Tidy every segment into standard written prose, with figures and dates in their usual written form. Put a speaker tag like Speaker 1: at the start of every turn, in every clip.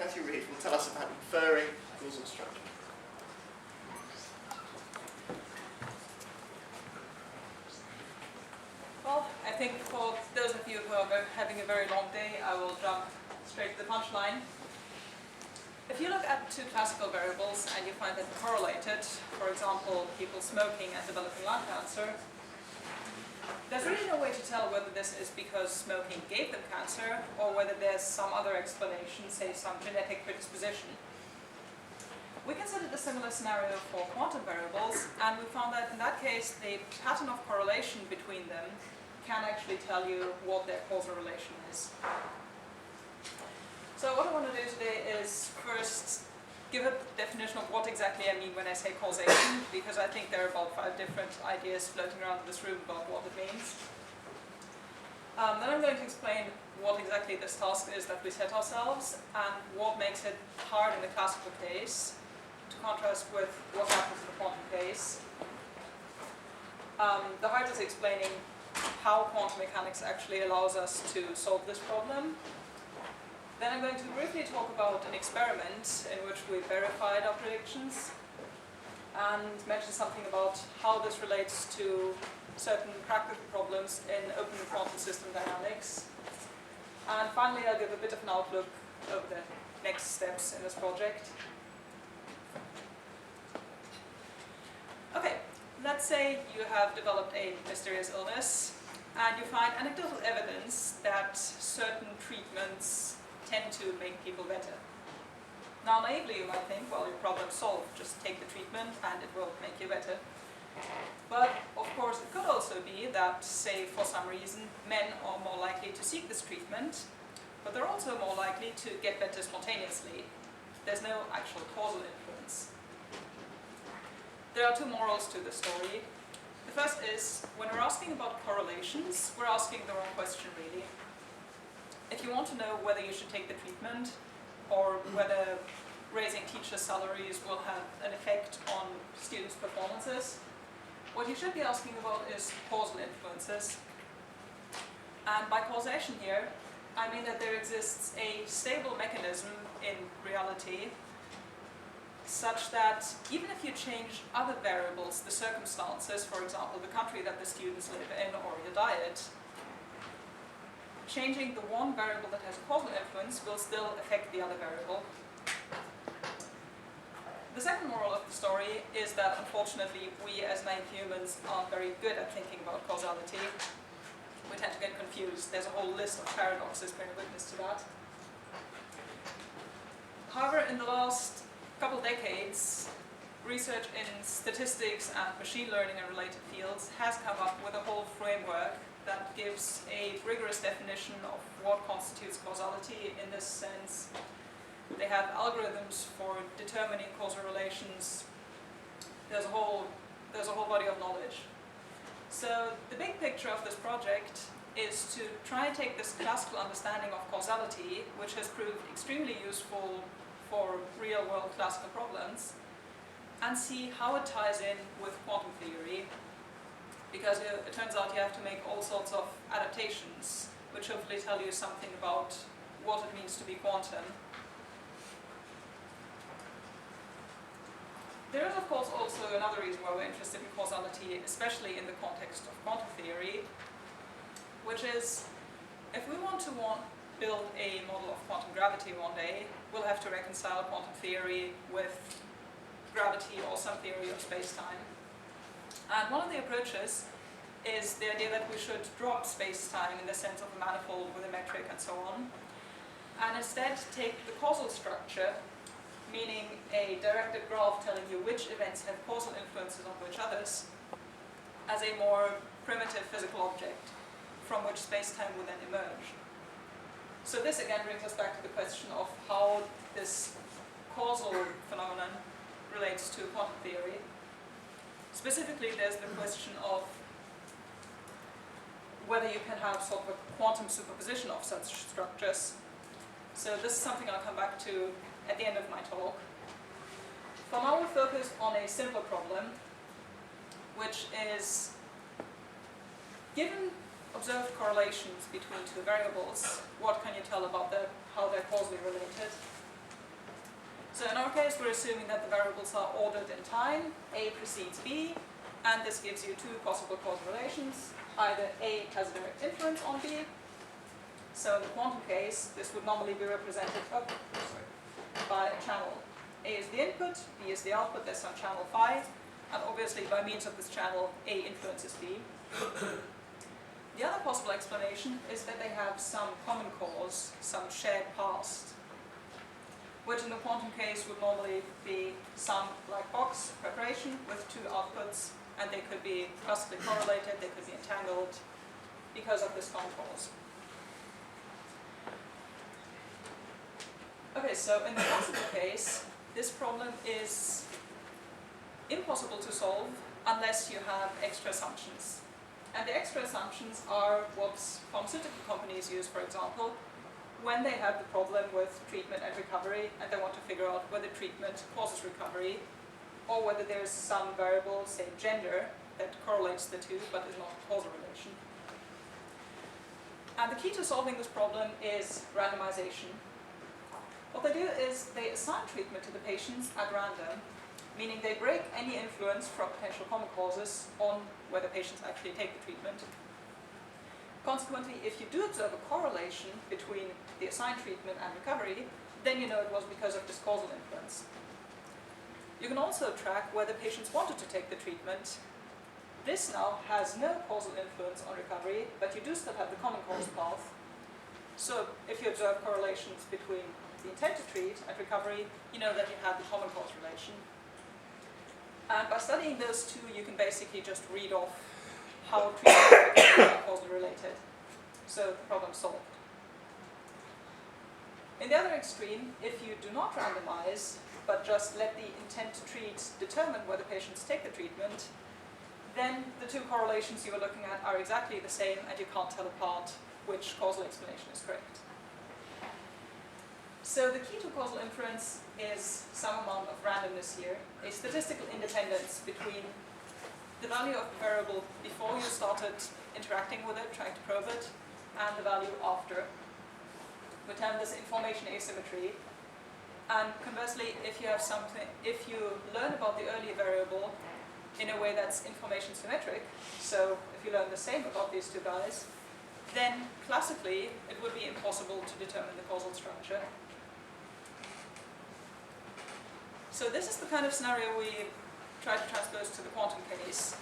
Speaker 1: Katja Ried will tell us about inferring causal structure.
Speaker 2: Well, I think for those of you who are having a very long day, I will jump straight to the punchline. If you look at two classical variables and you find that they're correlated, for example, people smoking and developing lung cancer, there's really no way to tell whether this is because smoking gave them cancer or whether there's some other explanation, say some genetic predisposition. We considered a similar scenario for quantum variables, and we found that in that case the pattern of correlation between them can actually tell you what their causal relation is. So what I want to do today is first give a definition of what exactly I mean when I say causation, because I think there are about 5 different ideas floating around in this room about what it means. Then I'm going to explain what exactly this task is that we set ourselves and what makes it hard in the classical case, to contrast with what happens in the quantum case. The hard is explaining how quantum mechanics actually allows us to solve this problem. Then I'm going to briefly talk about an experiment in which we verified our predictions and mention something about how this relates to certain practical problems in open quantum system dynamics. And finally, I'll give a bit of an outlook over the next steps in this project. Okay, let's say you have developed a mysterious illness and you find anecdotal evidence that certain treatments tend to make people better. Now naively you might think, well, your problem's solved, just take the treatment and it will make you better. But of course it could also be that, say for some reason, men are more likely to seek this treatment, but they're also more likely to get better spontaneously. There's no actual causal influence. There are 2 morals to the story. The first is, when we're asking about correlations, we're asking the wrong question really. If you want to know whether you should take the treatment or whether raising teachers' salaries will have an effect on students' performances, what you should be asking about is causal influences. And by causation here, I mean that there exists a stable mechanism in reality such that even if you change other variables, the circumstances, for example, the country that the students live in or your diet, changing the one variable that has a causal influence will still affect the other variable. The second moral of the story is that unfortunately we as naive humans aren't very good at thinking about causality. We tend to get confused. There's a whole list of paradoxes bearing witness to that. However, in the last couple decades, research in statistics and machine learning and related fields has come up with a whole framework that gives a rigorous definition of what constitutes causality in this sense. They have algorithms for determining causal relations. There's a whole body of knowledge. So the big picture of this project is to try and take this classical understanding of causality, which has proved extremely useful for real-world classical problems, and see how it ties in with quantum theory. Because it turns out you have to make all sorts of adaptations, which hopefully tell you something about what it means to be quantum. There is, of course, also another reason why we're interested in causality, especially in the context of quantum theory, which is, if we want to build a model of quantum gravity one day, we'll have to reconcile quantum theory with gravity or some theory of space-time. And one of the approaches is the idea that we should drop space-time in the sense of a manifold with a metric and so on, and instead take the causal structure, meaning a directed graph telling you which events have causal influences on which others, as a more primitive physical object from which space-time will then emerge. So this again brings us back to the question of how this causal phenomenon relates to quantum theory. Specifically, there's the question of whether you can have sort of a quantum superposition of such structures. So this is something I'll come back to at the end of my talk. For now, we'll focus on a simpler problem, which is, given observed correlations between 2 variables, what can you tell about how they're causally related? So in our case, we're assuming that the variables are ordered in time. A precedes B, and this gives you two possible causal relations. Either A has a direct inference on B. So in the quantum case, this would normally be represented by a channel. A is the input, B is the output, there's some channel phi, and obviously by means of this channel, A influences B. The other possible explanation is that they have some common cause, some shared past, which in the quantum case would normally be some black box preparation with two outputs, and they could be classically correlated, they could be entangled because of this common cause. Okay, so in the classical case, this problem is impossible to solve unless you have extra assumptions. And the extra assumptions are what pharmaceutical companies use, for example, when they have the problem with treatment and recovery and they want to figure out whether treatment causes recovery or whether there's some variable, say gender, that correlates the two but is not a causal relation. And the key to solving this problem is randomization. What they do is they assign treatment to the patients at random, meaning they break any influence from potential common causes on whether patients actually take the treatment. Consequently, if you do observe a correlation between the assigned treatment and recovery, then you know it was because of this causal influence. You can also track whether patients wanted to take the treatment. This now has no causal influence on recovery, but you do still have the common cause path. So if you observe correlations between the intent to treat and recovery, you know that you have the common cause relation. And by studying those two, you can basically just read off how treatment and recovery are causally related. So the problem solved. In the other extreme, if you do not randomize, but just let the intent to treat determine whether patients take the treatment, then the two correlations you are looking at are exactly the same and you can't tell apart which causal explanation is correct. So the key to causal inference is some amount of randomness here, a statistical independence between the value of the variable before you started interacting with it, trying to probe it, and the value after. We term this information asymmetry. And conversely, if you learn about the early variable in a way that's information symmetric, so if you learn the same about these two guys, then classically it would be impossible to determine the causal structure. So this is the kind of scenario we try to transpose to the quantum case.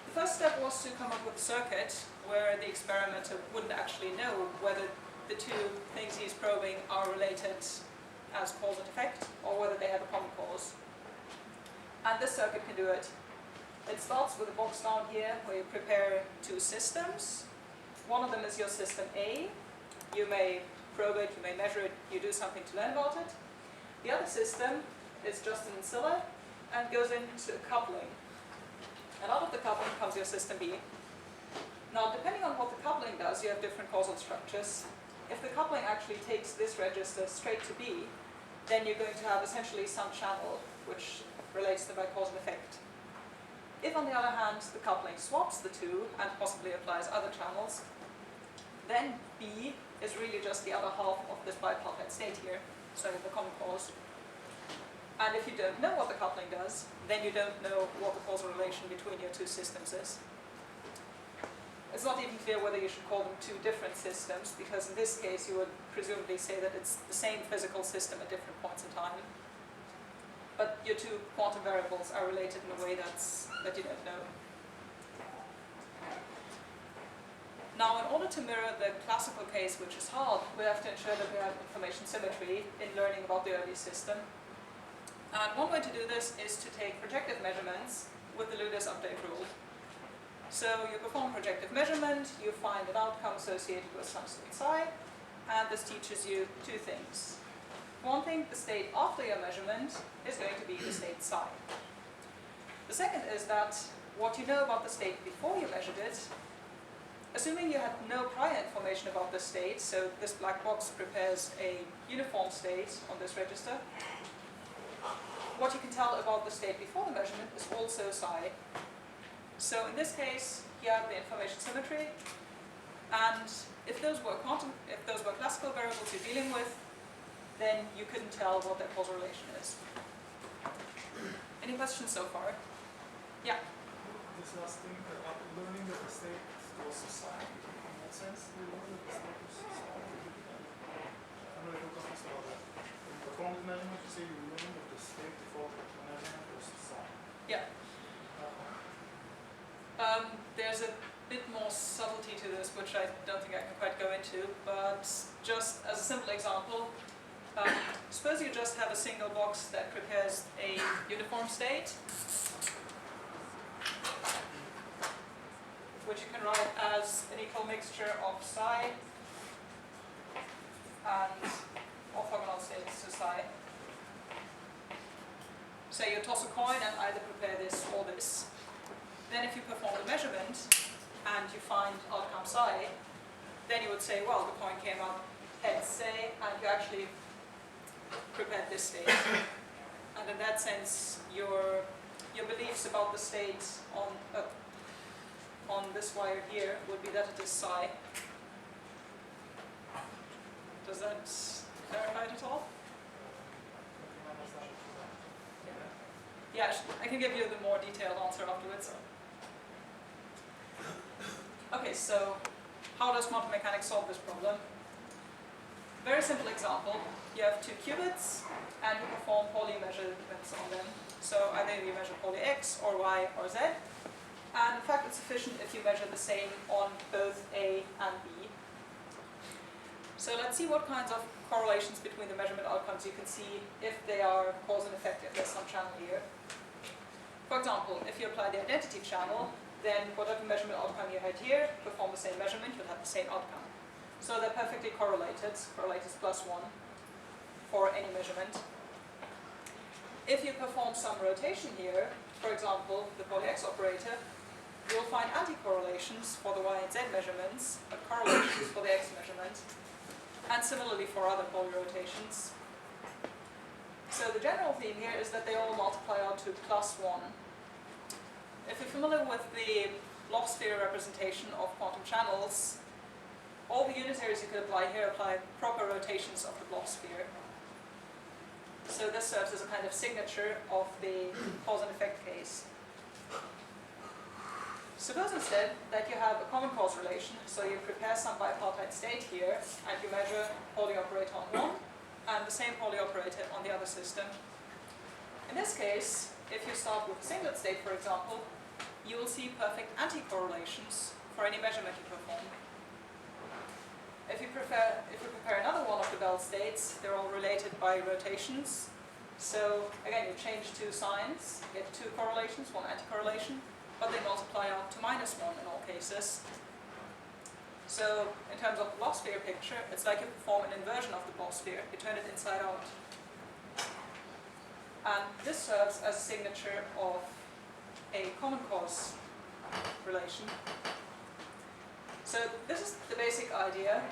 Speaker 2: The first step was to come up with a circuit where the experimenter wouldn't actually know whether the two things he's probing are related as cause and effect or whether they have a common cause. And this circuit can do it. It starts with a box down here where you prepare two systems. One of them is your system A. You may probe it, you may measure it, you do something to learn about it. The other system is just an ancilla and goes into a coupling. And out of the coupling comes your system B. Now, depending on what the coupling does, you have different causal structures. If the coupling actually takes this register straight to B, then you're going to have essentially some channel which relates them by cause and effect. If, on the other hand, the coupling swaps the two and possibly applies other channels, then B is really just the other half of this bipartite state here, so the common cause. And if you don't know what the coupling does, then you don't know what the causal relation between your two systems is. It's not even clear whether you should call them two different systems, because in this case you would presumably say that it's the same physical system at different points in time. But your two quantum variables are related in a way that you don't know. Now, in order to mirror the classical case, which is hard, we have to ensure that we have information symmetry in learning about the early system. And one way to do this is to take projective measurements with the Ludus update rule. So you perform projective measurement, you find an outcome associated with some state psi, and this teaches you two things. One thing, the state after your measurement is going to be the state psi. The second is that what you know about the state before you measured it, assuming you had no prior information about the state, so this black box prepares a uniform state on this register, what you can tell about the state before the measurement is also psi. So in this case, you have the information symmetry, and if those were classical variables you're dealing with, then you couldn't tell what that causal relation is. Any questions so far? Yeah?
Speaker 3: This last thing, learning that the state was society, in what sense do you learn that the state was society? I'm a little confused about that. When you perform the measurement, you say you learn that the state before the measurement was society.
Speaker 2: Yeah. There's a bit more subtlety to this, which I don't think I can quite go into, but just as a simple example, suppose you just have a single box that prepares a uniform state, which you can write as an equal mixture of psi and orthogonal states to psi. Say you toss a coin and either prepare this or this. Then if you perform the measurement and you find outcome psi, then you would say, well, the coin came up heads, say, and you actually prepared this state. And in that sense, your beliefs about the state on this wire here would be that it is psi. Does that clarify it at all? Yeah, I can give you the more detailed answer afterwards. Okay, so how does quantum mechanics solve this problem? Very simple example. You have two qubits and you perform Pauli measurements on them. So either you measure Pauli x or y or z. And in fact, it's sufficient if you measure the same on both A and B. So let's see what kinds of correlations between the measurement outcomes you can see if they are cause and effect, if there's some channel here. For example, if you apply the identity channel, then whatever measurement outcome you had here, perform the same measurement, you'll have the same outcome. So they're perfectly correlated. Correlate is +1 for any measurement. If you perform some rotation here, for example, the Pauli X operator, you'll find anti-correlations for the Y and Z measurements, but correlations for the X measurement, and similarly for other Pauli rotations. So the general theme here is that they all multiply out to +1. If you're familiar with the Bloch sphere representation of quantum channels, all the unitaries you could apply here apply proper rotations of the Bloch sphere. So this serves as a kind of signature of the cause and effect case. Suppose instead that you have a common cause relation, so you prepare some bipartite state here, and you measure Pauli operator on one, and the same Pauli operator on the other system. In this case, if you start with a singlet state, for example, you will see perfect anti-correlations for any measurement you perform. If you prepare another one of the Bell states, they're all related by rotations. So again, you change two signs, you get two correlations, one anti-correlation, but they multiply out to -1 in all cases. So in terms of the Bloch sphere picture, it's like you perform an inversion of the Bloch sphere, you turn it inside out. And this serves as a signature of a common cause relation. So this is the basic idea.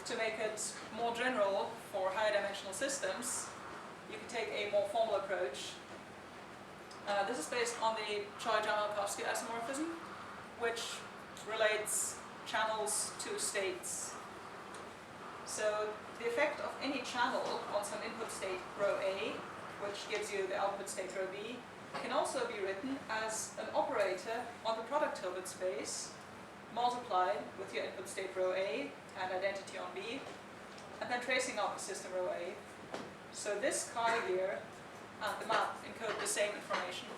Speaker 2: To make it more general for higher dimensional systems, you can take a more formal approach. This is based on the Choi-Jamalkowski isomorphism, which relates channels to states. So the effect of any channel on some input state rho A, which gives you the output state rho B, can also be written as an operator on the product Hilbert space, multiplied with your input state rho A and identity on B, and then tracing out the system rho A. So this chi here and the map encode the same information.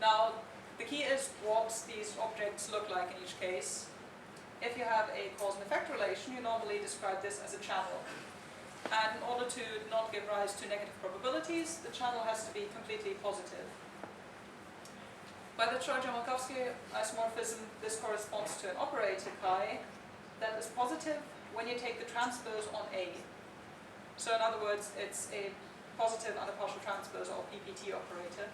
Speaker 2: Now, the key is what these objects look like in each case. If you have a cause and effect relation, you normally describe this as a channel. And in order to not give rise to negative probabilities, the channel has to be completely positive. By the Choi-Jamalkowski isomorphism, this corresponds to an operator chi that is positive when you take the transpose on A. So in other words, it's a positive under partial transpose or PPT operator.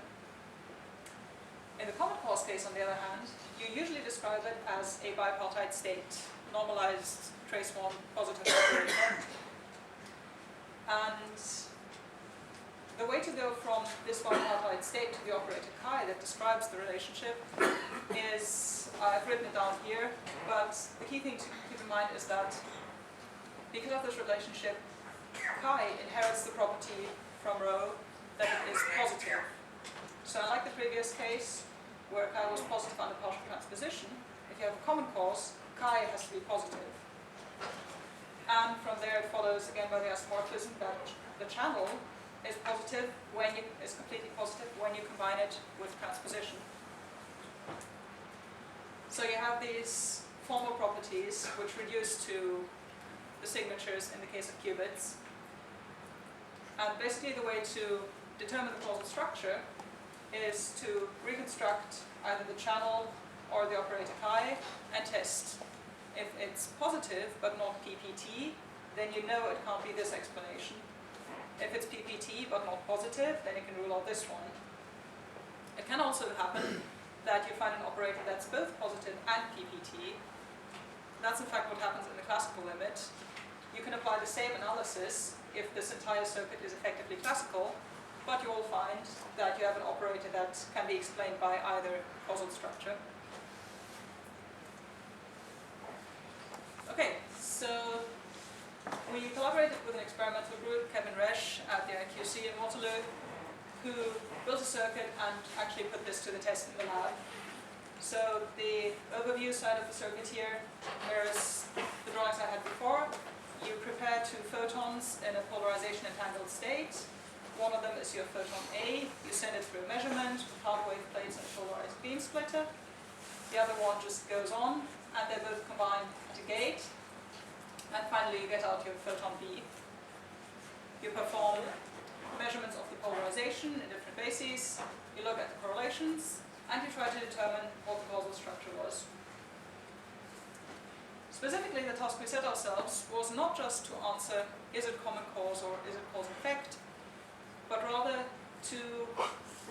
Speaker 2: In the common cause case, on the other hand, you usually describe it as a bipartite state, normalized trace one positive operator. And the way to go from this bipartite state to the operator chi that describes the relationship is, I've written it down here, but the key thing to keep in mind is that because of this relationship, chi inherits the property from rho that it is positive. So unlike the previous case, where chi was positive under partial transposition, if you have a common cause, chi has to be positive. And from there it follows again by the isomorphism that the channel is positive when you is completely positive when you combine it with transposition. So you have these formal properties which reduce to the signatures in the case of qubits. And basically the way to determine the causal structure is to reconstruct either the channel or the operator chi and test. If it's positive but not PPT, then you know it can't be this explanation. If it's PPT but not positive, then you can rule out this one. It can also happen that you find an operator that's both positive and PPT. That's in fact what happens in the classical limit. You can apply the same analysis if this entire circuit is effectively classical, but you will find that you have an operator that can be explained by either causal structure. Okay, so we collaborated with an experimental group, Kevin Resch at the IQC in Waterloo, who built a circuit and actually put this to the test in the lab. So the overview side of the circuit here mirrors the drawings I had before. You prepare two photons in a polarization entangled state. One of them is your photon A. You send it through a measurement with half wave plates and a polarized beam splitter. The other one just goes on, and they both combine at a gate. And finally you get out your photon B. You perform measurements of the polarization in different bases. You look at the correlations, and you try to determine what the causal structure was. Specifically, the task we set ourselves was not just to answer, is it common cause or is it cause and effect, but rather to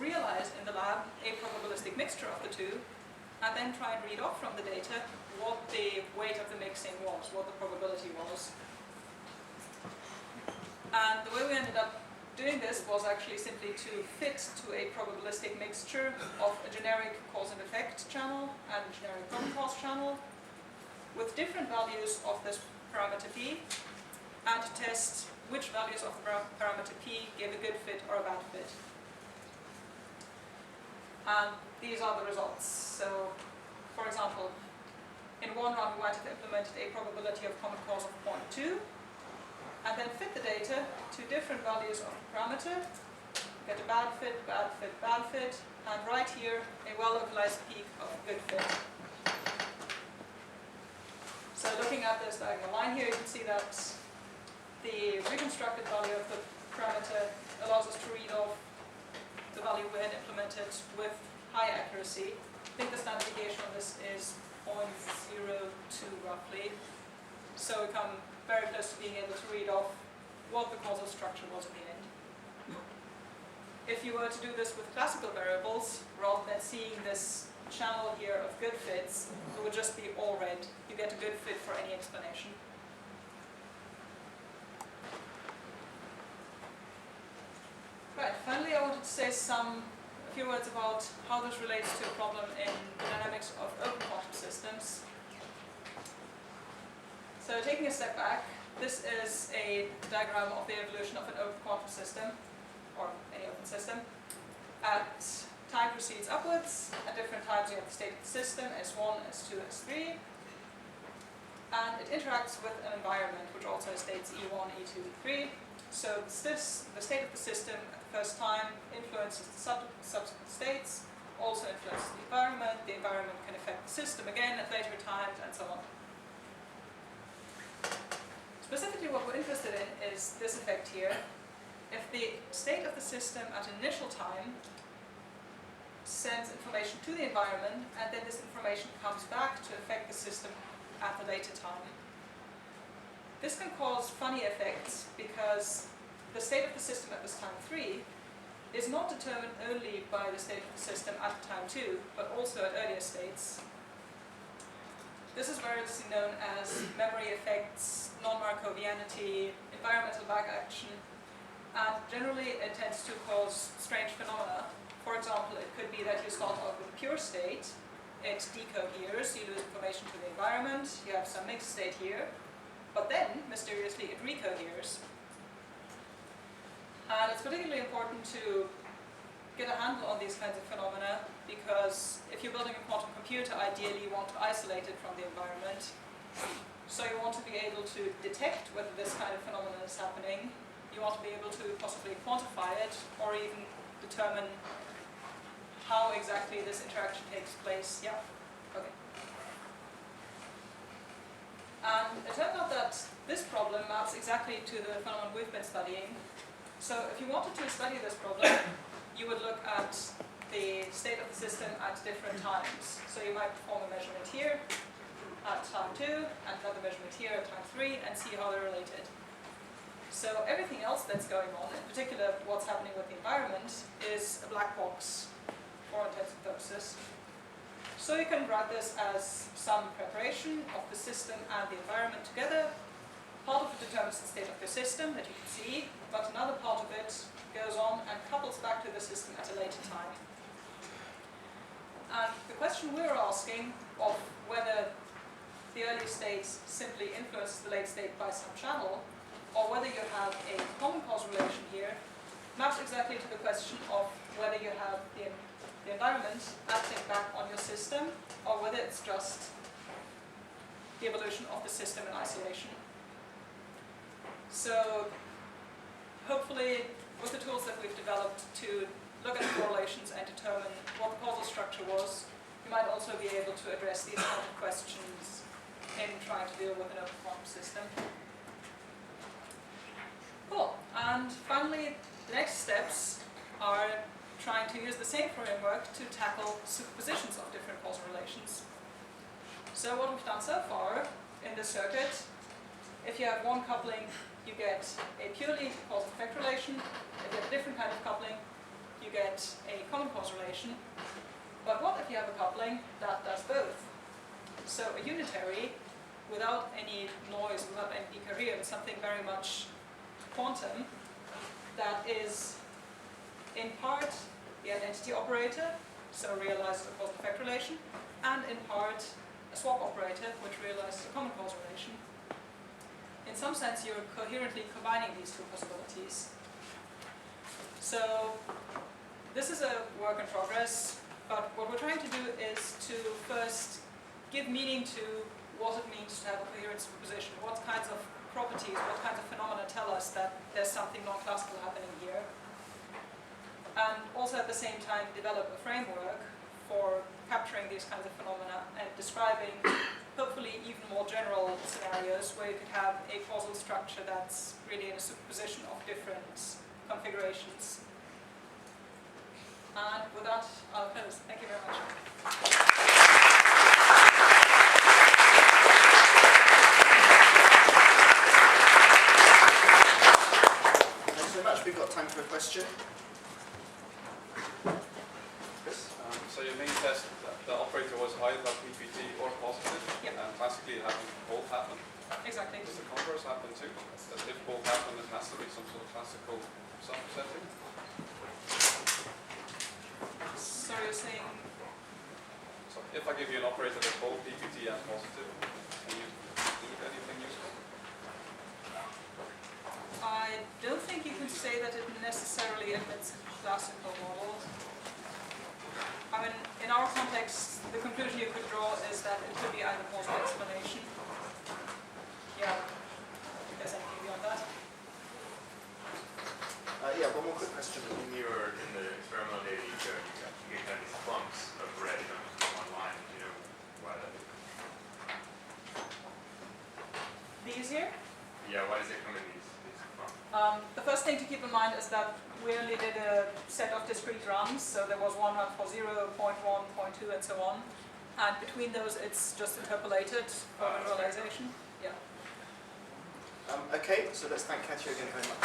Speaker 2: realize in the lab a probabilistic mixture of the two, and then try and read off from the data what the weight of the mixing was, what the probability was. And the way we ended up doing this was actually simply to fit to a probabilistic mixture of a generic cause and effect channel and a generic common cause channel with different values of this parameter p, and to test which values of the parameter p give a good fit or a bad fit. And these are the results. So, for example, in one run we might have implemented a probability of common cause of 0.2, and then fit the data to different values of the parameter, get a bad fit, bad fit, bad fit, and right here a well-localized peak of a good fit. So looking at this diagonal line here, you can see that the reconstructed value of the parameter allows us to read off the value we had implemented with high accuracy. I think the standard deviation on this is 0.02 roughly. So we come very close to being able to read off what the causal structure was at the end. If you were to do this with classical variables, rather than seeing this channel here of good fits, it would just be all red. You get a good fit for any explanation. Right, finally I wanted to say a few words about how this relates to a problem in the dynamics of open quantum systems. So taking a step back, this is a diagram of the evolution of an open quantum system, or any open system. At time proceeds upwards. At different times you have the state of the system, S1, S2, S3. And it interacts with an environment which also has states E1, E2, E3. So the state of the system at the first time influences the subsequent states, also influences the environment can affect the system again at later times, and so on. Specifically what we're interested in is this effect here. If the state of the system at initial time sends information to the environment, and then this information comes back to affect the system at the later time. This can cause funny effects because the state of the system at this time 3 is not determined only by the state of the system at time 2, but also at earlier states. This is variously known as memory effects, non-Markovianity, environmental backaction, and generally it tends to cause strange phenomena. For example, it could be that you start off with a pure state, it decoheres, you lose information to the environment, you have some mixed state here, but then, mysterious mysteriously it recoheres. And it's particularly important to get a handle on these kinds of phenomena, because if you're building a quantum computer, ideally you want to isolate it from the environment. So you want to be able to detect whether this kind of phenomenon is happening. You want to be able to possibly quantify it, or even determine how exactly this interaction takes place. Yeah, okay. And it turned out that this problem maps exactly to the phenomenon we've been studying. So if you wanted to study this problem, you would look at the state of the system at different times. So you might perform a measurement here at time 2, and another measurement here at time 3, and see how they're related. So everything else that's going on, in particular what's happening with the environment, is a black box for all intents and purposes. So you can write this as some preparation of the system and the environment together. Part of it determines the state of the system that you can see, but another part of it goes on and couples back to the system at a later time. And the question we're asking of whether the early state simply influences the late state by some channel, or whether you have a common causal relation here, maps exactly to the question of whether you have the environment acting back on your system, or whether it's just the evolution of the system in isolation. So hopefully, with the tools that we've developed to look at the correlations and determine what the causal structure was, you might also be able to address these kind of questions in trying to deal with an open quantum system. Cool. And finally, the next steps are trying to use the same framework to tackle superpositions of different causal relations. So what we've done so far in this circuit, if you have one coupling, you get a purely causal effect relation. If you have a different kind of coupling, you get a common causal relation. But what if you have a coupling that does both? So a unitary, without any noise, without any decoherence, something very much quantum, that is in part the identity operator, so realizes a causal effect relation, and in part a swap operator, which realizes a common causal relation. In some sense, you're coherently combining these two possibilities. So this is a work in progress, but what we're trying to do is to first give meaning to what it means to have a coherent superposition. What kinds of properties, what kinds of phenomena tell us that there's something non-classical happening here. And also at the same time develop a framework for capturing these kinds of phenomena and describing hopefully even more general scenarios where you could have a causal structure that's really in a superposition of different configurations. And with that, I'll close. Thank you very much.
Speaker 1: Thanks very much. We've got time for a question.
Speaker 4: So your main test, the operator was either PPT or positive,
Speaker 2: Yep.
Speaker 4: and classically it happened, both happen.
Speaker 2: Exactly.
Speaker 4: Does the converse happen too? That if both happen, it has to be some sort of classical subsetting?
Speaker 2: So you're saying,
Speaker 4: So if I give you an operator that's both PPT and positive, can you do anything useful?
Speaker 2: I don't think you can say that it necessarily admits a classical model. I mean, in our context, the conclusion you could draw is that it could be either causal explanation. Yeah. If there's anything beyond that.
Speaker 1: Yeah, one more quick question.
Speaker 5: In the experimental data you showed, you get kind of these clumps of red coming from one line. Do you know why that is?
Speaker 2: These here?
Speaker 5: Yeah, why does it come in these clumps?
Speaker 2: The first thing to keep in mind is that we only did a set of discrete runs, so there was one run for 0, 0.1, 0.2, and so on. And between those, it's just interpolated for generalization. Yeah.
Speaker 1: Okay, so let's thank Katja again very much.